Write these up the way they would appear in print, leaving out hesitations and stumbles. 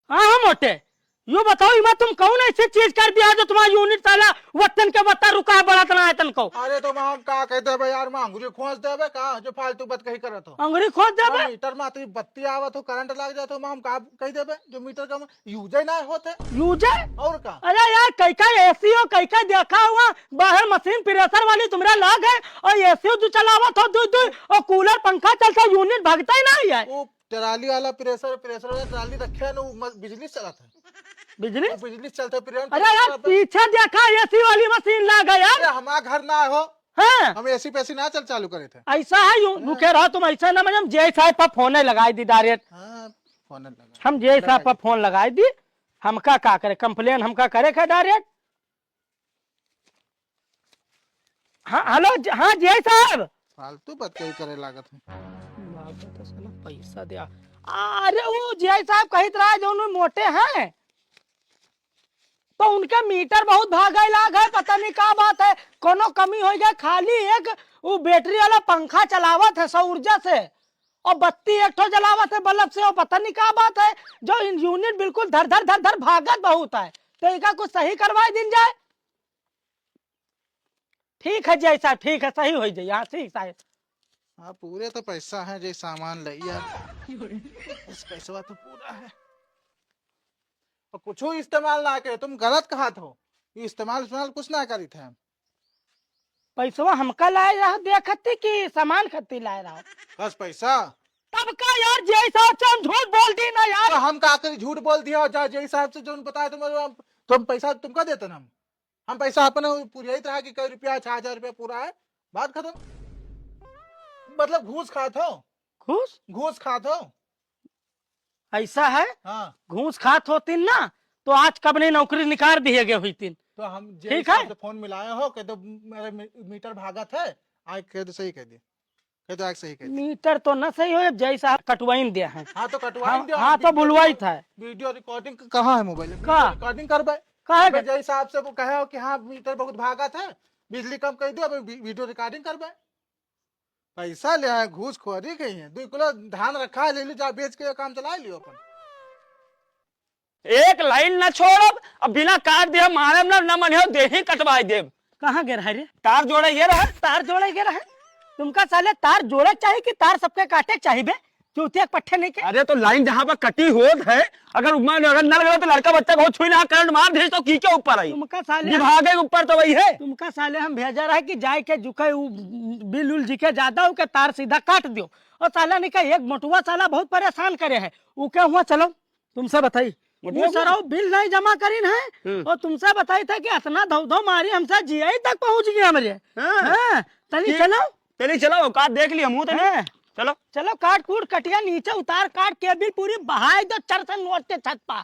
हाँ हाँ मोटे, यो बताओ इमा तुम कौन ऐसी चीज कर दिया जो तुम्हारा यूनिट साला वतन के वत्ता रुका है बड़ा तना है तन को। अरे तो हम का कहते हैं यार, मैं अंगुरी खोज देवे का जो फालतू बात कही करत हो। अंगुरी खोद दे मीटर में तो बत्ती आवत हो, करंट लग जाए तो हम का कही देवे जो मीटर का यूज ही ना होते यूजर। और का। अरे यार कई का एसी हो कई का देखा हुआ बाहर मशीन प्रेशर वाली तुम्हारा लाग है और एसी जो चलावत हो दू और कूलर पंखा चलता यूनिट भागता ही नहीं है। वो ट्राली वाला प्रेशर वाला ट्राली रखे है ना, बिजली से चलाता है, बिजली बिजली से चलता है। अरे यार पीछे देखा एसी वाली मशीन लाग है यार। हमारा घर ना हो, हाँ हम एसी पैसी ना चालू करे थे। ऐसा है यूं रुके रहो तुम, ऐसा ना मतलब जय साहब पर फोन लगाई दी डायरेक्ट। हाँ, फोन लगा हम जय साहब पर फोन लगाई दी, हमका का करे कंप्लेन हमका करे का डायरेक्ट। हाँ हेलो हाँ जय साहब। फालतू बात कही करे लागत है। पैसा दिया। अरे वो जय साहब कहित रहा है जो उन्हें मोटे हैं तो उनका मीटर बहुत भागा लाग है, पता नहीं क्या बात है, कोनो कमी हो गया। खाली एक वो बैटरी वाला पंखा चलावत है सौर ऊर्जा से और बत्ती एक ठो जलावत है बल्ब से, और पता नहीं क्या बात है जो यूनिट बिल्कुल धर धर धर धर भागत बहुत है। तो इनका कुछ सही करवाई दिन जाए। ठीक है जय साहब, ठीक है सही हो जाए। हाँ ठीक है। हाँ पूरे तो पैसा है जो सामान लिया, इस पैसा तो पूरा है और कुछ इस्तेमाल ना करे। तुम गलत कहा हो, इस्तेमाल कुछ ना करी थे। पैसा हमका लाए रहा देखती कि सामान खत्ती लाए रहा बस पैसा तब का यार जय साहब से हम झूठ बोल दी ना यार। तो हम का करी झूठ बोल दिया जय साहब से जो बताया तुम पैसा तुमका देते ना। हम पैसा अपने पूरा ही तरह की कई रुपया 6,000 रुपया पूरा है, बात खत्म। मतलब घूस खात हो, घूस खात हो। ऐसा है। हाँ घूस खात होती ना तो आज कब नहीं नौकरी निकाल दिए गए हुई थी। तो हम ठीक है फोन मिलाए हो कह दो मेरा मीटर भागत है, आए कह दो सही कह दिए, कह दो आगे सही कह दिए। मीटर तो न सही हो जय साहब कटवाइन दिया है। हाँ तो कटवाइन दिया। हाँ तो बुलवाई था। वीडियो रिकॉर्डिंग कहाँ है मोबाइल में? का रिकॉर्डिंग करवाए कहा जय साहब से वो कहे कि हाँ मीटर बहुत भागत है, बिजली कम कर दो, वीडियो रिकॉर्डिंग करवाए। पैसा ले आए, घूस खोरी गई है। 2 किलो धान रखा है, ले लो जा बेच के काम चला लियो अपन। एक लाइन न छोड़ो, अब बिना काट दिया मारे न मने दे ही कटवाई दे। कहाँ गिर है रे? तार जोड़े ये रहा, तार जोड़े गिर है। तुमका साले तार जोड़े चाहिए कि तार सबके काटे चाहिए बे? चूतिया पट्टे नहीं के। अरे तो लाइन जहाँ पर कटी हो है, अगर अगर न लगे तो लड़का बच्चा बहुत छुई ना करंट मार दे तो की के ऊपर आई। तुमका साले विभाग के ऊपर तो वही है। तुमका साले हम भेजा रहा है कि जाए के झुके बिल उल जिके ज्यादा हो के तार सीधा काट दियो। और साला नहीं एक मोटुआ साला बहुत परेशान करे है। उके हुआ चलो तुमसे बताई वो सर बिल नहीं जमा करीन है और तुमसे बताई था कि इतना धो मारी हमसे जीआई तक पहुंच गया मुझे। तनी चलो चलिए चलो औकात देख ली हम चलो चलो काट कूट कटिया नीचे उतार काट के बिल पूरी बहाई दो चर से नोट के छत पा।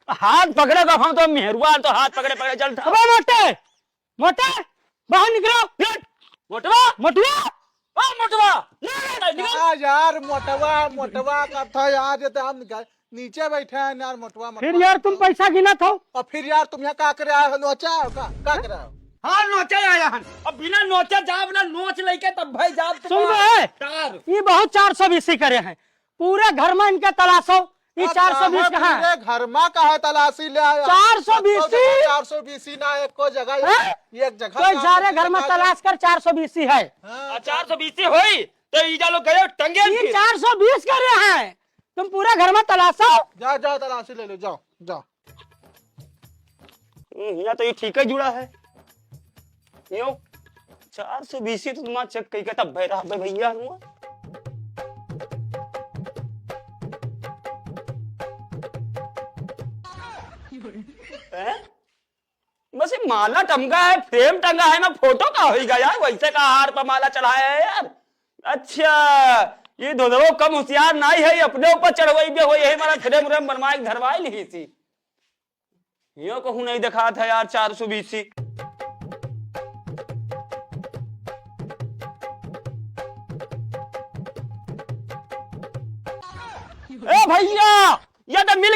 हाथ पकड़े तो हम तो मेहरुआ तो हाथ पकड़े पकड़े चलता। अबे मोटे मोटे बाहर निकलो। मोटवा मोटुआ ओ मोटवा यार मोटवा का था यार, ये तो हम नीचे बैठे हैं यार। मोटवा फिर यार तुम पैसा गिना था और फिर यार तुम यहाँ का करे आए हो? नोचा हो का करे हो? हाँ नोचे आया हन, अब बिना नोचे जाब ना नोच लेके तब भाई जाब सुन बे तार ये बहुत 420 करे हैं पूरे घर में इनके तलाशो। ये 420 कहाँ है? घर में का है तलाशी ले आया 420 ना एक को जगह एक जगह कोई सारे घर में तलाश कर 420 है। 420 होई तो ईजा लोग गए टंगे। ये 420 करे हैं, तुम पूरे घर में तलाशो। जाओ तलाशी ले लो, जाओ। यहाँ तो ये ठीक है जुड़ा है यो 420 तो तुम्हारा चेक कही का तब भैया हुआ। बस ये माला टंगा है, फ्रेम टंगा है ना, फोटो का होगा यार। वैसे का हार पर माला चढ़ाया है यार। अच्छा ये दो कम होशियार नहीं है, अपने ऊपर चढ़वाई भी हो यही मारा फ्रेम व्रेम बनवाए धरवाई ली थी। यो कहूँ नहीं दिखा था यार 420। ए भैया या तो मिल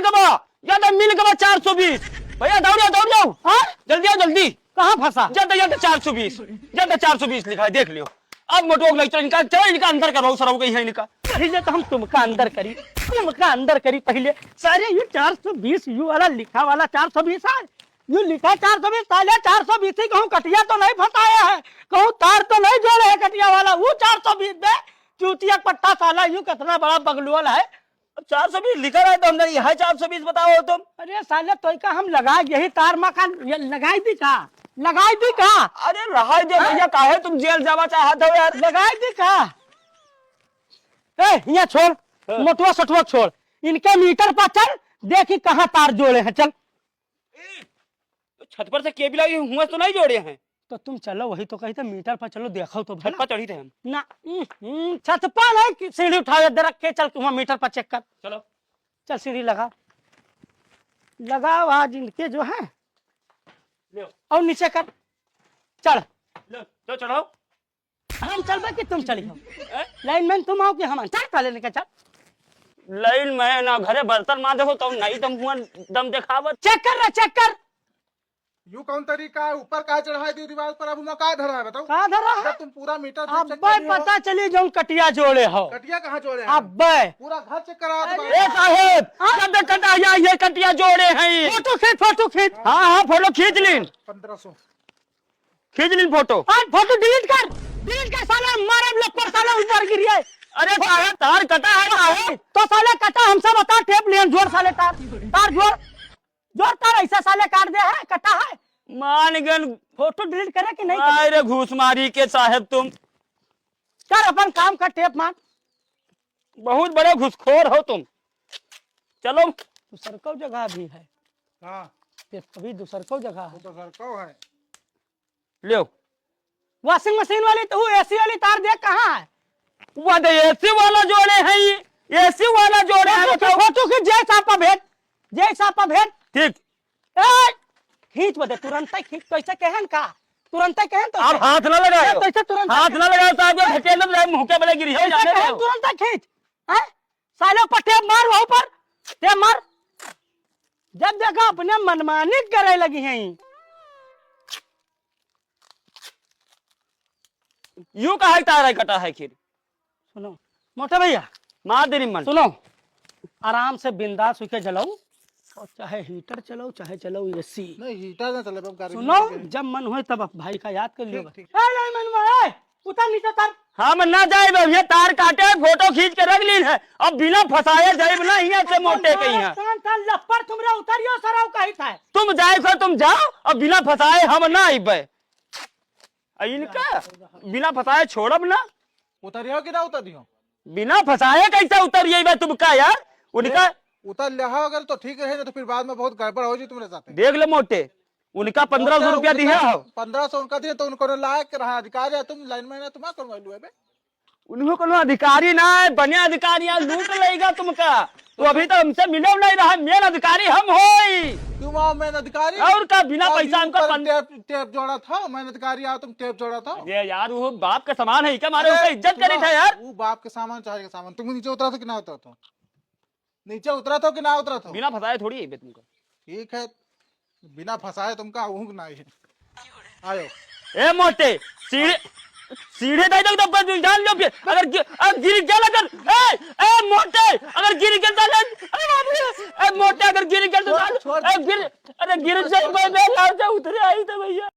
गवा 420। भैया दौड़ जाओ। हाँ जल्दी आओ जल्दी। कहाँ फंसा? जल्द 420 लिखा है देख लियो। अब मोटो इनका अंदर करो सर हो गई है इनका। पहले तो हम तुमका अंदर करी पहले। सारे ये 420 यू वाला लिखा वाला 420 है, यू लिखा 420, साले 420 ही कहूँ कटिया तो नहीं फंसाया है, कहूँ तार तो नहीं जोड़े है कटिया वाला, वो 420 दे चूतिया पट्टा साला यू कितना बड़ा बगलुअल है। 420 लिखा है तो हमने यह 420 बताओ तुम। अरे साले तो का हम लगा यही तार मकान लगाई दी का अरे रहा दे भैया, काहे तुम जेल जावा चाहत हो यार। लगाई दी का यहाँ छोड़, मोटुआ सटुआ छोड़, इनके मीटर पर चल देखी कहाँ तार जोड़े हैं। चल छत पर से केबल आई हुआ तो नहीं जोड़े हैं। तो तुम चलो, वही तो कही थे मीटर पर चलो देखो तो छत पर चढ़ी थे हम ना। छत पर नहीं, सीढ़ी उठा दे रख के चल वहाँ मीटर पर चेक कर। चलो चल सीढ़ी लगा आज इनके जो है और नीचे कर चढ़। तो चढ़ो। हम चल कि तुम चली हो लाइन मैन, तुम आओ कि हम चल पहले निकल चल। लाइन में ना घरे बर्तन मांजे हो तो नहीं तुम हुआ दम दिखावत। चेक कर यू कौन तरीका है, ऊपर का चढ़ाई दी दीवार पर, अब उन्हें का धरा है बताओ। कहाँ धरा है? जब तुम पूरा मीटर अब चेक करी हो, पता चली जो कटिया जोड़े हो। कटिया कहाँ जोड़े हैं? अब पूरा घर चेक करा दो। ए साहेब कब कटा ये कटिया जोड़े हैं। फोटो खींच। हाँ फोटो खींच लीन 1500 फोटो। फोटो डिलीट कर साला, मारे लपर साला ऊपर गिरी है। अरे साहेब तार कटा है साहेब। तो साले कटा हमसे बता, टेप लियन जोड़ साले तार जोड़ तार ऐसा साले काट दे है, कटा है। मान गन फोटो डिलीट करे कि नहीं करे? अरे घूस मारी के साहेब तुम कर अपन काम का, टेप मार। बहुत बड़े घुसखोर हो तुम। चलो दूसर को जगह भी है। हाँ अभी दूसर को जगह है। तो घर को है। लो वॉशिंग मशीन वाली तो एसी वाली तार देख कहाँ है। वो एसी वाला जोड़े हैं, ये एसी वाला जोड़े हैं। बताओ फोटो खींच, जय सापा भेंट ठीक खींच बदे, तुरंत ही खींच। कैसे कहन का तुरंत ही कहन तो आप हाथ ना लगाओ, कैसे तुरंत हाथ ना लगाओ साहब, ये घटे ना मुंह के बले गिरी हो जाने दो। तुरंत ही खींच हैं साले पर टेप मार, वहां पर टेप मार। जब देखा अपने मनमानी करे लगी हैं। यूं कहा तारा कटा है खीर। सुनो मोटे भैया, मार देरी मन। सुनो आराम से बिंदास होके जलाओ, और चाहे हीटर चलाओ चाहे चलाओ एसी। नहीं हीटर ना चले गाड़ी। सुनो जब मन हो तब भाई का याद कर लियो। ठीक। उतर नीचे तर। हम ना जाए भैया, तार काटे फोटो खींच के रख ली है, अब बिना फसाए जाए ना यहाँ से मोटे कहीं है। लपड़ तुमरे उतरियो सराव कही था। तुम जाए खो तुम जाओ, अब बिना फसाए हम ना आइबे। इनका बिना फसाए छोड़ब ना। उतरियो कि ना उतरियो? बिना फसाए कैसे उतरिए तुम का यार। उनका उतर लिया अगर तो ठीक है, तो फिर बाद में बहुत गड़बड़ हो जी तुम्हारे साथ। देख लो मोटे, उनका 1500 रुपया दिया हो। 1500 उनका दिए तो उनको लायक रहा अधिकारी है, तुम लाइन में तुम्हारा करवाइलू है बे। उनको कोनो अधिकारी ना है, बने अधिकारी यहाँ लूट लेगा तुमका। तो अभी तो हमसे मिले नहीं रहा, मेन अधिकारी हम होई। तुम आओ मेन अधिकारी, और का बिना पैसा हमका टेप जोड़ा था। मेन अधिकारी आओ, तुम टेप जोड़ा था। ये यार वो बाप का सामान है क्या, मारे उसका इज्जत करी था यार। वो बाप के सामान चाहे सामान। तुम नीचे उतरा था कि ना उतरा था? नीचे उतरा था कि ना उतरा था? बिना फसाए थोड़ी है तुमको। ठीक है, बिना फंसाए तुमका ऊँग नहीं है। आयो ए मोटे सीढ़े दे दो तो जान लो फिर। अगर गिर गया अगर ए मोटे अगर गिर गया तो मोटे अगर गिर गया तो गिर, अरे गिर जाए मैं उतरे आई तो भैया।